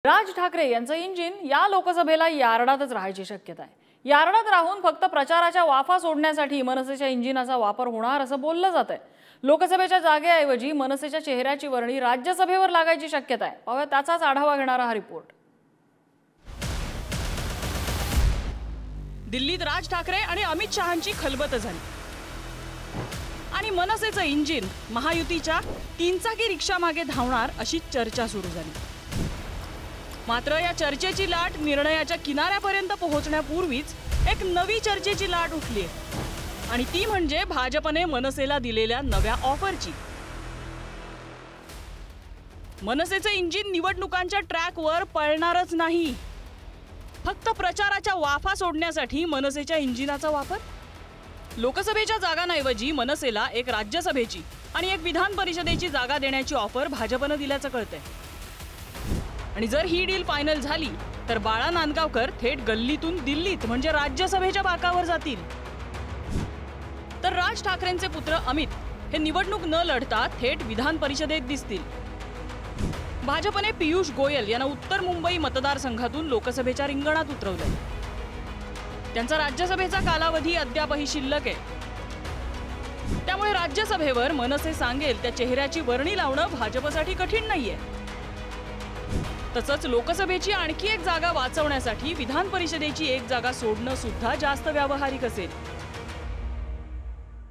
राज ठाकरे यांचं इंजिन या लोकसभेला यार्डातच राहायची शक्यता आहे। यार्डात राहून फक्त प्रचाराच्या वाफा सोडण्यासाठी मनसेच्या इंजिनाचा वापर होणार असं बोललं जातंय। लोकसभेच्या जागेऐवजी मनसेच्या चेहऱ्याची वर्णी राज्यसभेवर लागायची शक्यता आहे। पाहूया त्याचाच आढावा घेणारा हा रिपोर्ट। दिल्लीत राज ठाकरे आणि अमित शहांची खलबत झाली आणि मनसेचं इंजिन महायुतीच्या 3 चाकी रिक्षा मागे धावणार अशी चर्चा सुरू झाली। मात्र या चर्चेची लाट निर्णयाच्या किनाऱ्यापर्यंत पोहोचण्यापूर्वीच एक नवी चर्चेची लाट उठली आणि ती म्हणजे भाजपने मनसेला दिलेल्या नव्या ऑफरची। मनसेचे इंजिन निवडणुकांच्या ट्रॅकवर पळणारच नाही, फक्त प्रचाराच्या वाफा सोडण्यासाठी मनसेच्या इंजिनाचा वापर। लोकसभेच्या जागांऐवजी मनसेला एक राज्यसभेची आणि एक विधान परिषदेची जागा देण्याची ऑफर भाजपने दिल्याचं कळतंय। आणि जर ही डील फायनल झाली तर बाळा नांदगावकर थेट गल्लीतून दिल्लीत म्हणजे राज्यसभेच्या बाकावर जातील, तर राज ठाकरेंचे पुत्र अमित हे निवडणूक न लढता थेट विधान परिषदेत दिसतील। भाजपने पीयूष गोयल यांना उत्तर मुंबई मतदारसंघातून लोकसभेच्या रिंगणात उतरवलंय। त्यांचा राज्यसभेचा कालावधी अद्यापही शिल्लक आहे, त्यामुळे राज्यसभेवर मनसे सांगेल त्या चेहऱ्याची वर्णी लावणं भाजपसाठी कठीण नाहीये। तसंच लोकसभेची आणखी एक जागा वाचवण्यासाठी विधान परिषदेची एक जागा सोडणं सुद्धा जास्त व्यावहारिक असेल।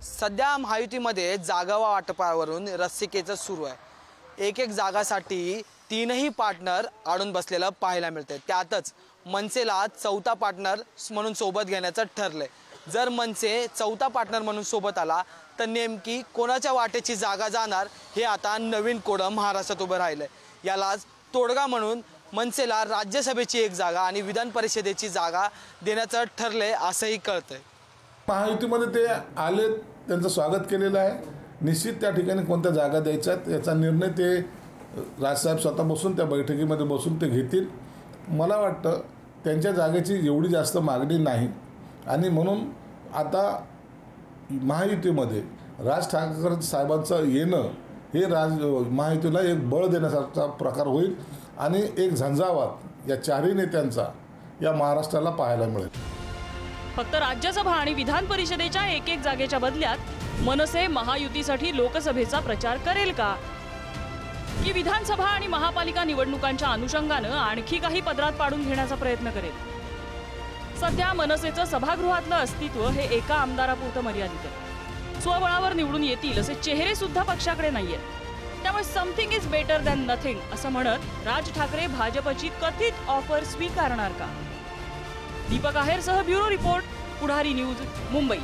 सध्या महायुतीमध्ये जागा वाटपावरून रस्सीखेच सुरू आहे। एक जागासाठी 3ही पार्टनर अडून बसलेलं पाहायला मिळते। त्यातच मनसेला चौथा पार्टनर म्हणून सोबत घेण्याचं ठरलंय। जर मनसे चौथा पार्टनर म्हणून सोबत आला तर नेमकी कोणाच्या वाटेची जागा जाणार हे आता नवीन कोडं महाराष्ट्रात उभं राहिलंय। यालाच तोडगा म्हणून मनसेला राज्यसभेची एक जागा आणि विधान परिषदेची जागा देण्याचं ठरलंय असंही कळतंय। महायुतीमध्ये ते आले, त्यांचं स्वागत केलेलं आहे। निश्चित त्या ठिकाणी कोणत्या जागा द्यायच्या याचा निर्णय ते राजसाहेब स्वतः बसून त्या बैठकीमध्ये बसून ते घेतील। मला वाटतं त्यांच्या जागेची एवढी जास्त मागणी नाही आणि म्हणून आता महायुतीमध्ये राज ठाकरे साहेबांचं येणं हे महायुतीला एक बळ देण्यासारखा प्रकार होईल आणि एक झंझावात या 4ही नेत्यांचा या महाराष्ट्राला पाहायला मिळेल। फक्त राज्यसभा आणि विधान परिषदेच्या एक जागेच्या बदल्यात मनसे महायुतीसाठी लोकसभेचा प्रचार करेल का, की विधानसभा आणि महापालिका निवडणुकांच्या अनुषंगानं आणखी काही पदरात पाडून घेण्याचा प्रयत्न करेल? सध्या मनसेचं सभागृहातलं अस्तित्व हे एका आमदारापुरतं मर्यादित आहे। स्वबळावर निवडून येतील असे चेहरे सुद्धा पक्षाकडे नाहीयेत। त्यामुळे something is better than nothing असं म्हणत राज ठाकरे भाजपची कथित ऑफर स्वीकारणार का? दीपक आहेरसह ब्युरो रिपोर्ट, पुढारी न्यूज, मुंबई।